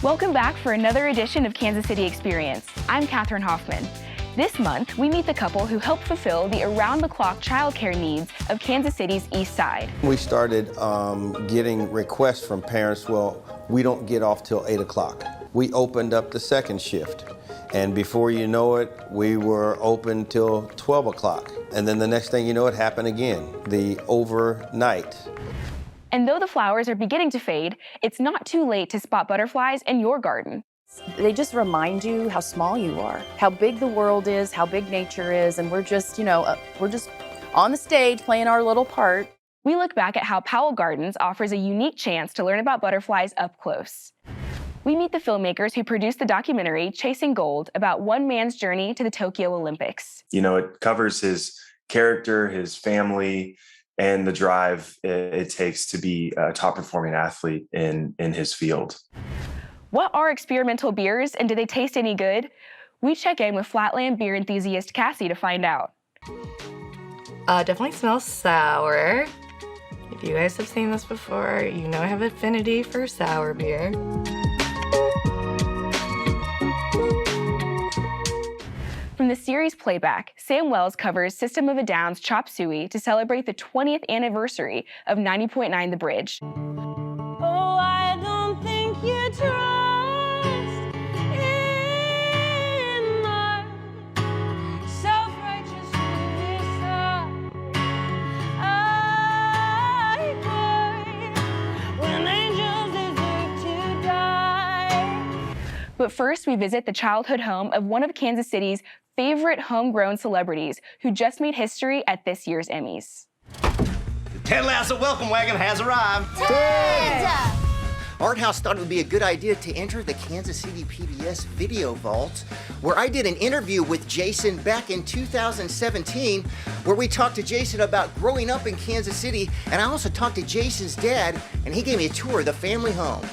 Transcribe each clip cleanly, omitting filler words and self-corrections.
Welcome back for another edition of Kansas City Experience. I'm Katherine Hoffman. This month, we meet the couple who helped fulfill the around-the-clock childcare needs of Kansas City's East Side. We started getting requests from parents, well, we don't get off till 8 o'clock. We opened up the second shift, and before you know it, we were open till 12 o'clock. And then the next thing you know, it happened again, the overnight. And though the flowers are beginning to fade, it's not too late to spot butterflies in your garden. They just remind you how small you are, how big the world is, how big nature is, and we're just, we're just on the stage playing our little part. We look back at how Powell Gardens offers a unique chance to learn about butterflies up close. We meet the filmmakers who produced the documentary Chasing Gold about one man's journey to the Tokyo Olympics. You know, it covers his character, his family, and the drive it takes to be a top-performing athlete in his field. What are experimental beers, and do they taste any good? We check in with Flatland beer enthusiast Cassie to find out. Definitely smells sour. If you guys have seen this before, you know I have affinity for sour beer. From the series Playback, Sam Wells covers System of a Down's Chop Suey to celebrate the 20th anniversary of 90.9 The Bridge. Oh, I don't think you trust in my self-righteous I cry when angels deserve to die. But first, we visit the childhood home of one of Kansas City's favorite homegrown celebrities who just made history at this year's Emmys. The Ted Lasso welcome wagon has arrived. Ted! Art House thought it would be a good idea to enter the Kansas City PBS Video Vault, where I did an interview with Jason back in 2017, where we talked to Jason about growing up in Kansas City, and I also talked to Jason's dad, and he gave me a tour of the family home.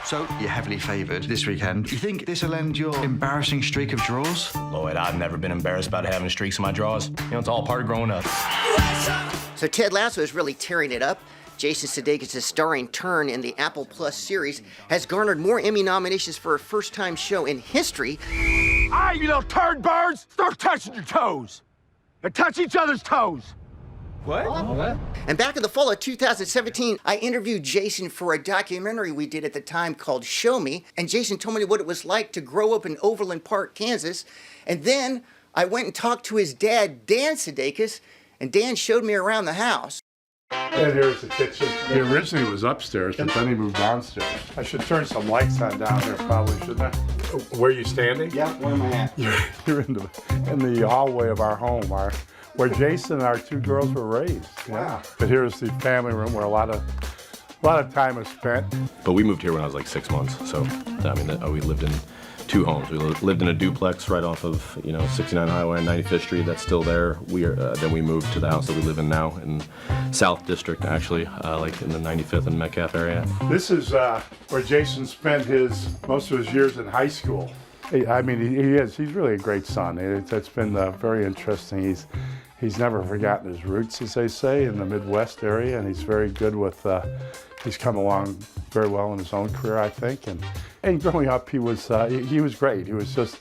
So, you're heavily favoured this weekend. You think this will end your embarrassing streak of draws? Lloyd, I've never been embarrassed about having streaks in my draws. You know, it's all part of growing up. So Ted Lasso is really tearing it up. Jason Sudeikis' starring turn in the Apple Plus series has garnered more Emmy nominations for a first-time show in history. Hey, you little turd birds! Start touching your toes! And touch each other's toes! What? And back in the fall of 2017, I interviewed Jason for a documentary we did at the time called Show Me, and Jason told me what it was like to grow up in Overland Park, Kansas. And then I went and talked to his dad, Dan Sudeikis, and Dan showed me around the house. And here's the kitchen. He originally was upstairs, but then he moved downstairs. I should turn some lights on down here, probably, shouldn't I? Where are you standing? Yeah, where am I at? You're in the hallway of our home, where Jason and our two girls were raised. Wow. But here's the family room where a lot of time was spent. But we moved here when I was like 6 months, so I mean, we lived in two homes. We lived in a duplex right off of 69 Highway and 95th Street. That's still there. Then we moved to the house that we live in now in South District, actually, like in the 95th and Metcalf area. This is where Jason spent most of his years in high school. I mean, he's really a great son. It's been very interesting. He's never forgotten his roots, as they say, in the Midwest area, and he's very good with, he's come along very well in his own career, I think. And growing up, he was great. He was just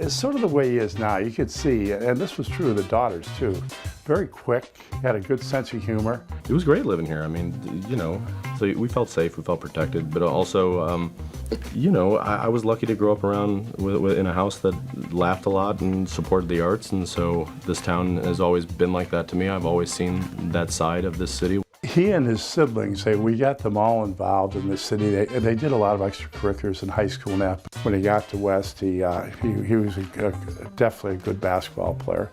sort of the way he is now. You could see, and this was true of the daughters, too. Very quick, had a good sense of humor. It was great living here. I mean, so we felt safe, we felt protected, but also, I was lucky to grow up around in a house that laughed a lot and supported the arts, and so this town has always been like that to me. I've always seen that side of this city. He and his siblings, we got them all involved in the city. They did a lot of extracurriculars in high school and that. When he got to West, he was definitely a good basketball player.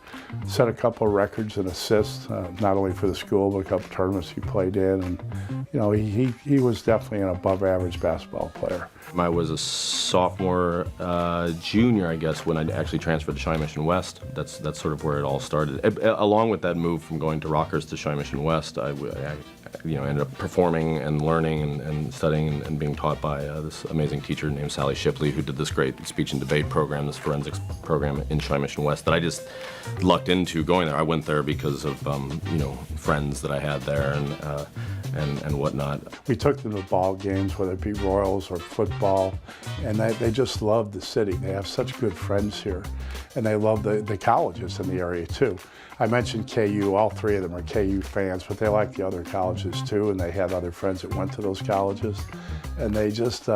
Set a couple of records and assists, not only for the school, but a couple of tournaments he played in. And, he was definitely an above-average basketball player. I was a sophomore, junior, I guess, when I actually transferred to Shawnee Mission West. That's sort of where it all started. Along with that move from going to Rockhurst to Shawnee Mission West, I ended up performing and learning and studying and being taught by this amazing teacher named Sally Shipley, who did this great speech and debate program, this forensics program in Shawnee Mission West that I just lucked into going there. I went there because of friends that I had there and whatnot. We took them to ball games, whether it be Royals or football, and they just love the city. They have such good friends here, and they love the colleges in the area too. I mentioned KU, all three of them are KU fans, but they like the other colleges too, and they had other friends that went to those colleges, and they just,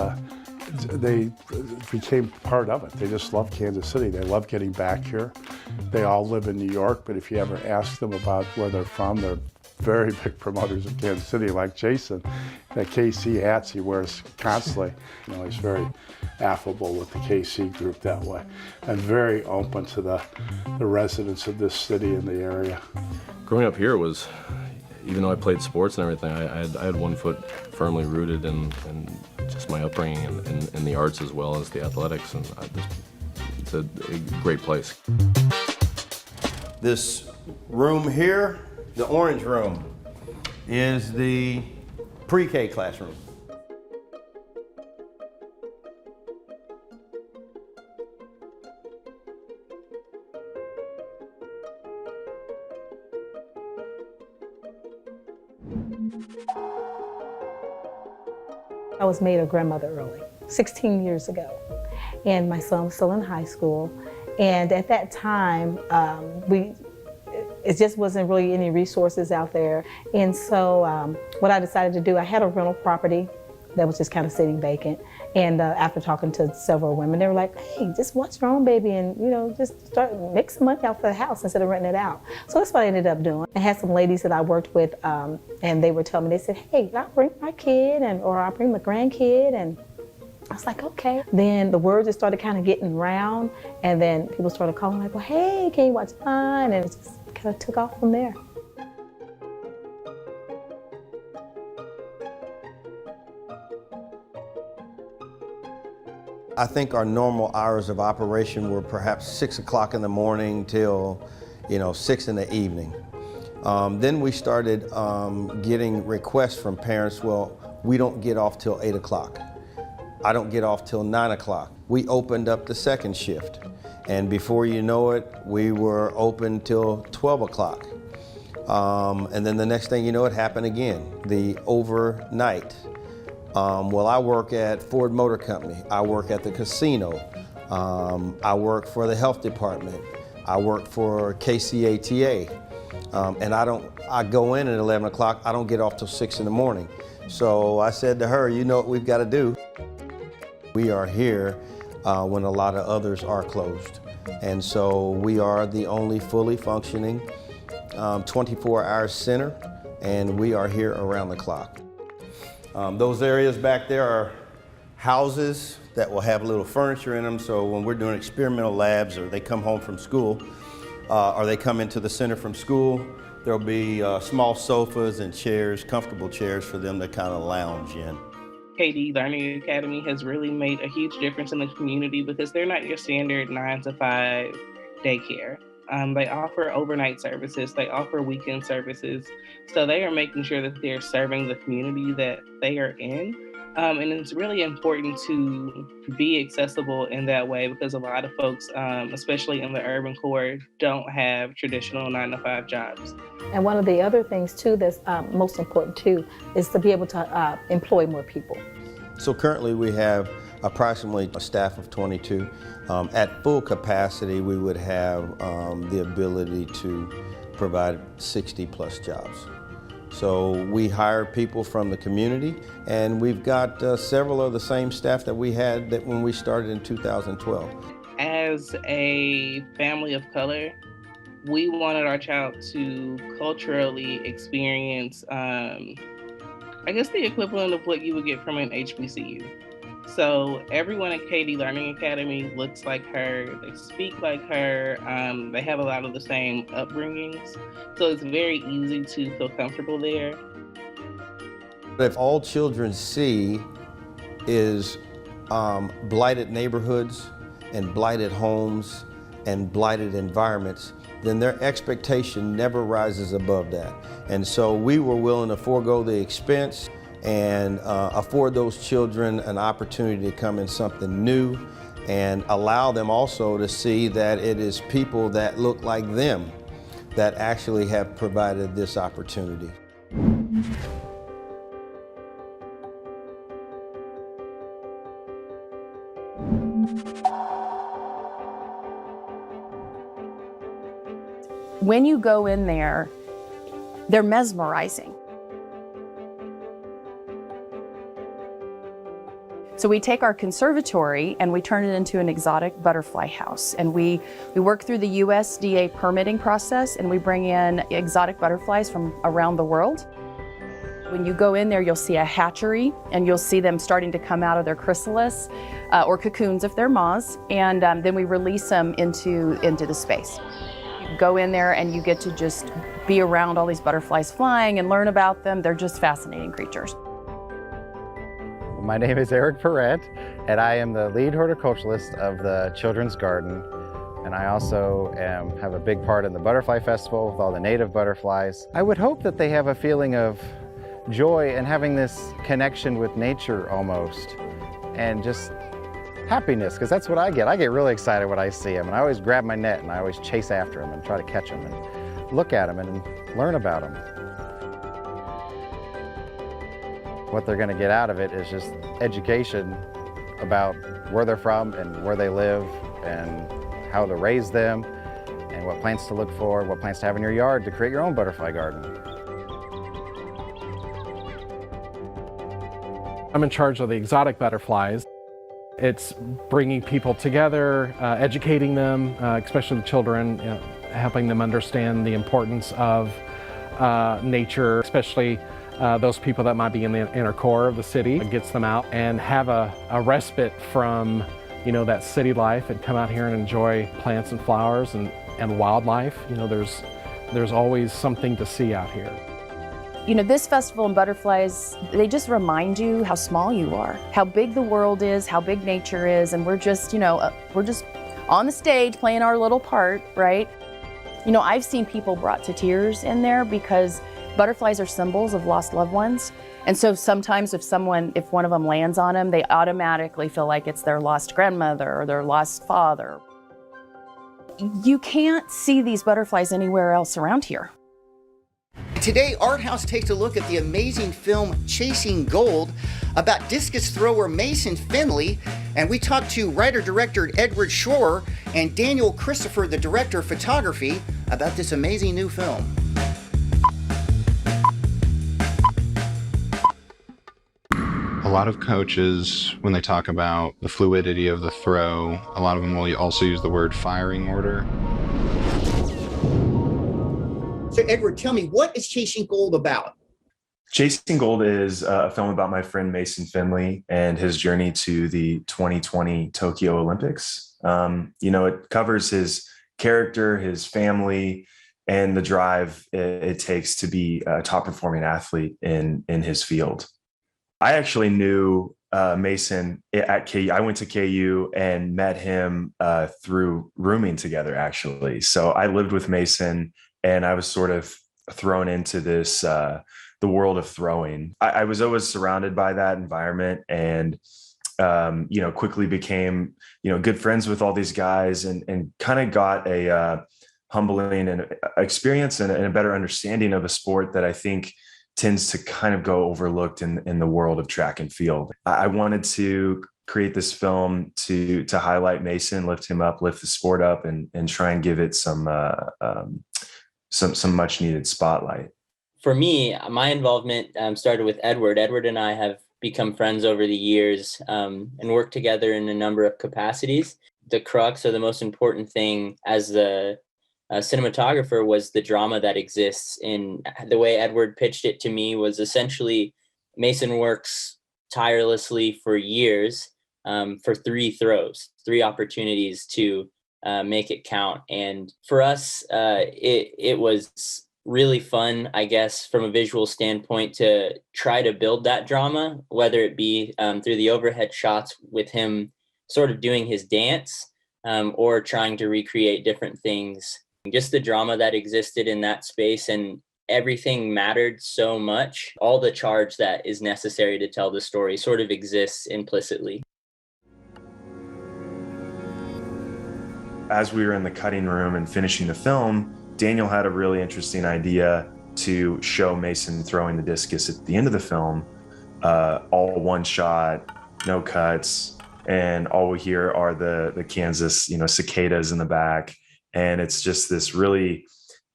they became part of it. They just love Kansas City. They love getting back here. They all live in New York, but if you ever ask them about where they're from, they're very big promoters of Kansas City, like Jason. The KC hats he wears constantly. He's very affable with the KC group that way, and very open to the residents of this city and the area. Growing up here was, even though I played sports and everything, I had one foot firmly rooted in just my upbringing in the arts as well as the athletics, and it's a great place. This room here, the orange room, is the pre-K classroom. I was made a grandmother early, 16 years ago, and my son was still in high school. And at that time, it just wasn't really any resources out there. And so what I decided to do, I had a rental property that was just kind of sitting vacant. And after talking to several women, they were like, hey, just watch your own baby and, just make some money out for the house instead of renting it out. So that's what I ended up doing. I had some ladies that I worked with, and they were telling me, they said, hey, I'll bring my kid or I'll bring my grandkid. And I was like, okay. Then the word just started kind of getting around, and then people started calling like, well, hey, can you watch mine? And it just kind of took off from there. I think our normal hours of operation were perhaps 6 o'clock in the morning till 6 in the evening. Then we started getting requests from parents, well, we don't get off till 8 o'clock. I don't get off till 9 o'clock. We opened up the second shift, and before you know it, we were open till 12 o'clock. And then the next thing you know, it happened again, the overnight. Well, I work at Ford Motor Company. I work at the casino. I work for the health department. I work for KCATA. And I go in at 11 o'clock. I don't get off till 6 in the morning. So I said to her, you know what we've got to do? We are here when a lot of others are closed. And so we are the only fully functioning 24-hour center, and we are here around the clock. Those areas back there are houses that will have little furniture in them, so when we're doing experimental labs, or they come home from school, or they come into the center from school, there'll be small sofas and chairs, comfortable chairs for them to kind of lounge in. KD Learning Academy has really made a huge difference in the community because they're not your standard 9-to-5 daycare. They offer overnight services, they offer weekend services. So they are making sure that they're serving the community that they are in. And it's really important to be accessible in that way because a lot of folks, especially in the urban core, don't have traditional 9-to-5 jobs. And one of the other things too that's most important too is to be able to employ more people. So currently we have approximately a staff of 22. At full capacity, we would have the ability to provide 60 plus jobs. So we hire people from the community, and we've got several of the same staff that we had when we started in 2012. As a family of color, we wanted our child to culturally experience, I guess, the equivalent of what you would get from an HBCU. So everyone at KD Learning Academy looks like her, they speak like her, they have a lot of the same upbringings. So it's very easy to feel comfortable there. If all children see is blighted neighborhoods and blighted homes and blighted environments, then their expectation never rises above that. And so we were willing to forego the expense and afford those children an opportunity to come in something new and allow them also to see that it is people that look like them that actually have provided this opportunity. When you go in there, they're mesmerizing. So we take our conservatory and we turn it into an exotic butterfly house. And we work through the USDA permitting process, and we bring in exotic butterflies from around the world. When you go in there, you'll see a hatchery, and you'll see them starting to come out of their chrysalis or cocoons if they're moths, and then we release them into the space. You go in there and you get to just be around all these butterflies flying and learn about them. They're just fascinating creatures. My name is Eric Perrett, and I am the lead horticulturalist of the Children's Garden. And I also have a big part in the Butterfly Festival with all the native butterflies. I would hope that they have a feeling of joy and having this connection with nature almost, and just happiness, because that's what I get. I get really excited when I see them, and I always grab my net and I always chase after them and try to catch them and look at them and learn about them. What they're going to get out of it is just education about where they're from and where they live and how to raise them and what plants to look for, what plants to have in your yard to create your own butterfly garden. I'm in charge of the exotic butterflies. It's bringing people together, educating them, especially the children, helping them understand the importance of nature, especially those people that might be in the inner core of the city. It gets them out and have a respite from, that city life, and come out here and enjoy plants and flowers and wildlife. There's always something to see out here. This festival and butterflies, they just remind you how small you are, how big the world is, how big nature is, and we're just on the stage playing our little part, right? I've seen people brought to tears in there because butterflies are symbols of lost loved ones. And so sometimes if one of them lands on them, they automatically feel like it's their lost grandmother or their lost father. You can't see these butterflies anywhere else around here. Today, Art House takes a look at the amazing film Chasing Gold about discus thrower Mason Finley, and we talked to writer-director Edward Shore and Daniel Christopher, the director of photography, about this amazing new film. A lot of coaches, when they talk about the fluidity of the throw, a lot of them will also use the word firing order. So Edward, tell me, what is Chasing Gold about? Chasing Gold is a film about my friend Mason Finley and his journey to the 2020 Tokyo Olympics. It covers his character, his family, and the drive it takes to be a top performing athlete in his field. I actually knew Mason at KU. I went to KU and met him through rooming together, actually. So I lived with Mason, and I was sort of thrown into this, the world of throwing. I was always surrounded by that environment, and, quickly became, good friends with all these guys, and kind of got a humbling and experience and a better understanding of a sport that I think tends to kind of go overlooked in the world of track and field. I wanted to create this film to highlight Mason, lift him up, lift the sport up, and try and give it some much needed spotlight. For me, my involvement started with Edward. Edward and I have become friends over the years and worked together in a number of capacities. The crux, or the most important thing as the cinematographer, was the drama that exists. In the way Edward pitched it to me was essentially Mason works tirelessly for years for 3 throws, 3 opportunities to make it count. And for us, it was really fun, I guess, from a visual standpoint, to try to build that drama, whether it be through the overhead shots with him sort of doing his dance or trying to recreate different things Just the drama that existed in that space, and everything mattered so much. All the charge that is necessary to tell the story sort of exists implicitly. As we were in the cutting room and finishing the film, Daniel had a really interesting idea to show Mason throwing the discus at the end of the film, all one shot, no cuts, and all we hear are the Kansas, cicadas in the back. And it's just this really,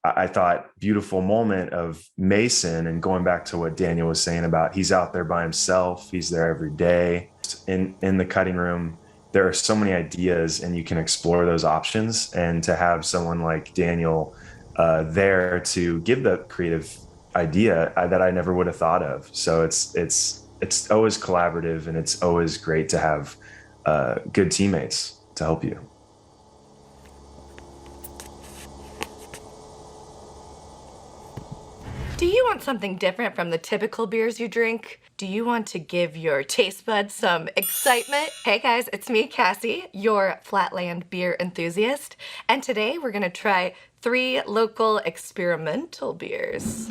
I thought, beautiful moment of Mason, and going back to what Daniel was saying about he's out there by himself, he's there every day. In the cutting room, there are so many ideas and you can explore those options, and to have someone like Daniel there to give the creative idea that I never would have thought of. So it's always collaborative, and it's always great to have good teammates to help you. Do you want something different from the typical beers you drink? Do you want to give your taste buds some excitement? Hey guys, it's me, Cassie, your Flatland beer enthusiast, and today we're gonna try 3 local experimental beers.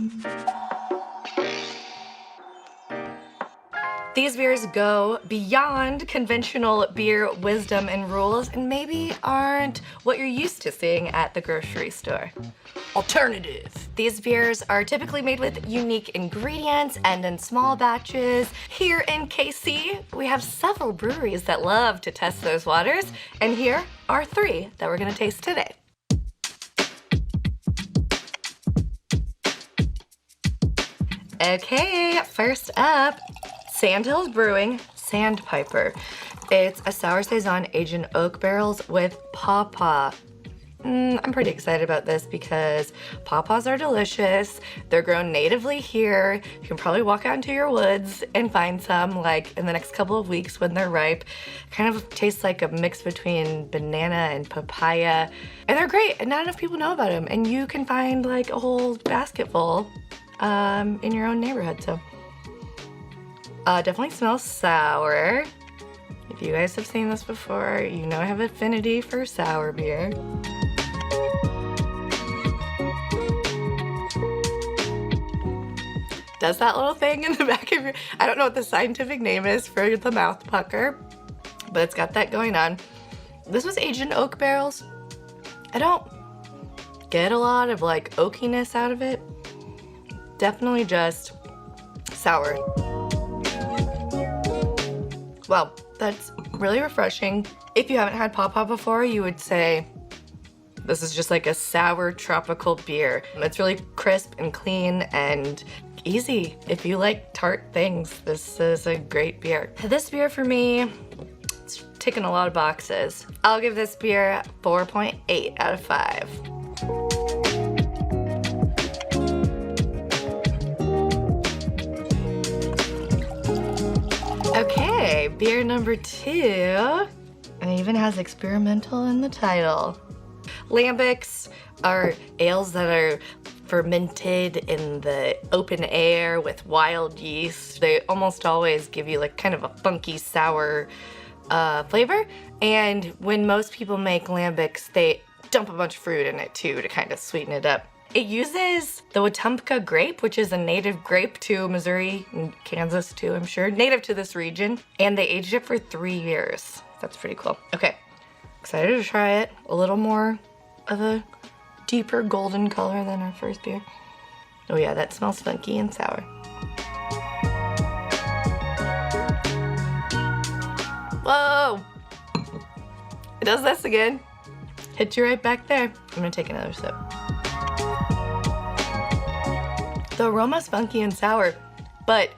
These beers go beyond conventional beer wisdom and rules, and maybe aren't what you're used to seeing at the grocery store. Alternative. These beers are typically made with unique ingredients and in small batches. Here in KC, we have several breweries that love to test those waters, and here are 3 that we're gonna taste today. Okay, first up, Sandhills Brewing Sandpiper. It's a sour saison aged in oak barrels with pawpaw. I'm pretty excited about this because pawpaws are delicious. They're grown natively here. You can probably walk out into your woods and find some like in the next couple of weeks when they're ripe. Kind of tastes like a mix between banana and papaya. And they're great, and not enough people know about them. And you can find like a whole basket full in your own neighborhood, so. Definitely smells sour. If you guys have seen this before, you know I have affinity for sour beer. Does that little thing in the back of your, I don't know what the scientific name is for the mouth pucker, but it's got that going on. This was aged in oak barrels. I don't get a lot of like oakiness out of it. Definitely just sour. Well, that's really refreshing. If you haven't had pawpaw before, you would say this is just like a sour tropical beer. It's really crisp and clean and easy. If you like tart things, this is a great beer. This beer for me, it's ticking a lot of boxes. I'll give this beer 4.8 out of 5. Okay, beer number 2, and it even has experimental in the title. Lambics are ales that are fermented in the open air with wild yeast. They almost always give you like kind of a funky sour flavor, and when most people make lambics, they dump a bunch of fruit in it too to kind of sweeten it up. It uses the Wetumpka grape, which is a native grape to Missouri and Kansas too, I'm sure. Native to this region. And they aged it for 3 years. That's pretty cool. Okay, excited to try it. A little more of a deeper golden color than our first beer. Oh yeah, that smells funky and sour. Whoa! It does this again. Hit you right back there. I'm gonna take another sip. The aroma's funky and sour, but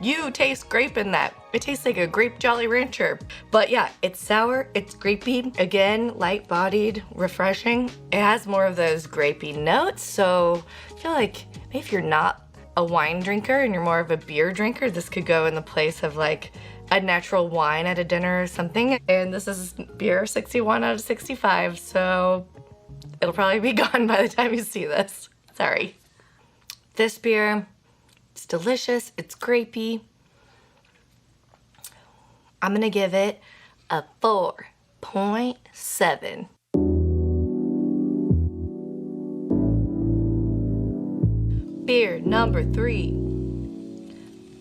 you taste grape in that. It tastes like a grape Jolly Rancher. But yeah, it's sour, it's grapey. Again, light-bodied, refreshing. It has more of those grapey notes, so I feel like maybe if you're not a wine drinker and you're more of a beer drinker, this could go in the place of like a natural wine at a dinner or something. And this is beer 61 out of 65, so it'll probably be gone by the time you see this. Sorry. This beer, it's delicious, it's grapey. I'm gonna give it a 4.7. Beer number 3.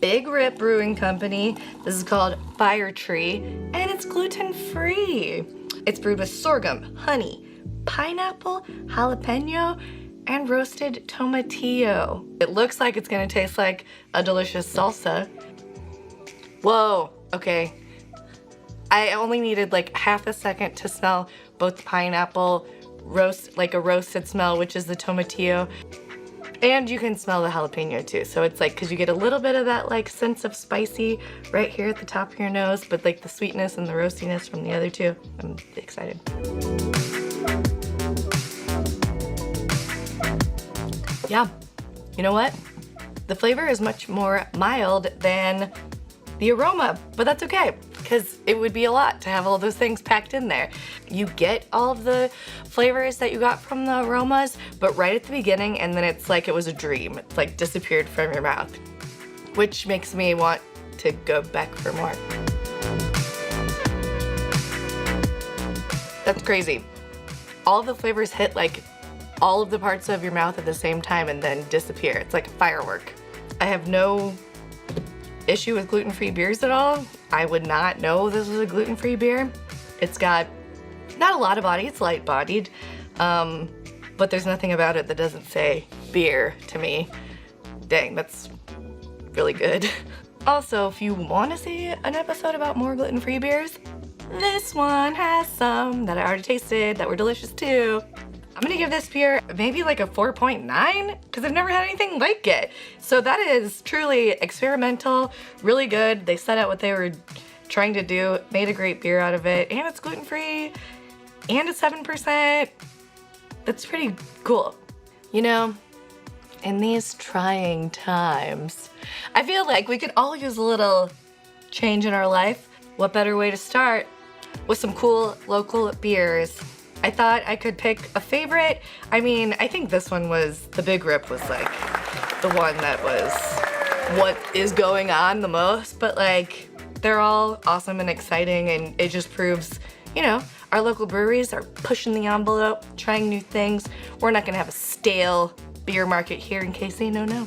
Big Rip Brewing Company. This is called Fire Tree, and it's gluten-free. It's brewed with sorghum, honey, pineapple, jalapeno, and roasted tomatillo. It looks like it's gonna taste like a delicious salsa. Whoa, okay. I only needed like half a second to smell both the pineapple, like a roasted smell, which is the tomatillo. And you can smell the jalapeno too. So it's like, cause you get a little bit of that like sense of spicy right here at the top of your nose, but like the sweetness and the roastiness from the other two. I'm excited. Yeah, you know what? The flavor is much more mild than the aroma, but that's okay, because it would be a lot to have all those things packed in there. You get all of the flavors that you got from the aromas, but right at the beginning, and then it's like it was a dream. It's like disappeared from your mouth, which makes me want to go back for more. That's crazy. All of the flavors hit like all of the parts of your mouth at the same time and then disappear. It's like a firework. I have no issue with gluten-free beers at all. I would not know this was a gluten-free beer. It's got not a lot of body, it's light-bodied, but there's nothing about it that doesn't say beer to me. Dang, that's really good. Also, if you want to see an episode about more gluten-free beers, this one has some that I already tasted that were delicious too. I'm gonna give this beer maybe like a 4.9 because I've never had anything like it. So that is truly experimental, really good. They set out what they were trying to do, made a great beer out of it, and it's gluten-free, and it's 7%. That's pretty cool. You know, in these trying times, I feel like we could all use a little change in our life. What better way to start with some cool local beers? I thought I could pick a favorite. I mean, I think this one was, the Big Rip was like the one that was what is going on the most, but like they're all awesome and exciting, and it just proves, you know, our local breweries are pushing the envelope, trying new things. We're not gonna have a stale beer market here in KC, no.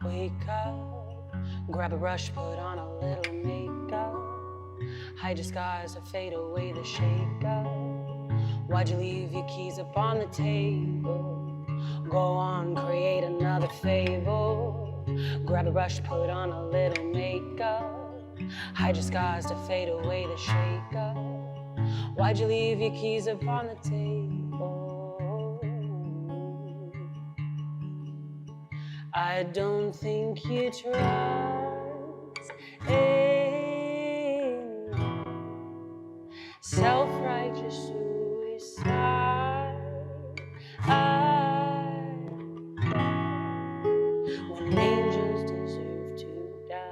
Wake up, grab a brush, put on a little makeup. Hide your scars or fade away the shake-up. Why'd you leave your keys up on the table? Go on, create another fable. Grab a brush, put on a little makeup. Hide your scars to fade away the shake-up. Why'd you leave your keys up on the table? I don't think you trust anyone. Self-righteous suicide. When angels deserve to die.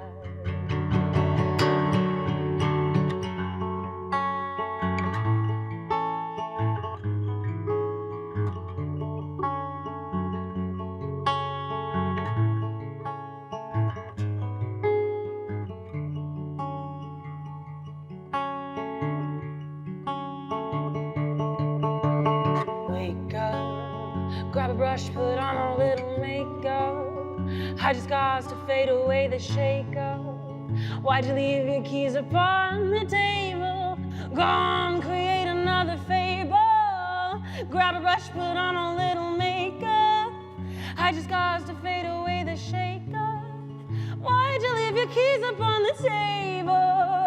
Grab a brush, put on a little makeup. Hide your scars to fade away the shake-up. Why'd you leave your keys upon the table? Go on, create another fable. Grab a brush, put on a little makeup. Hide your scars to fade away the shake-up. Why'd you leave your keys upon the table?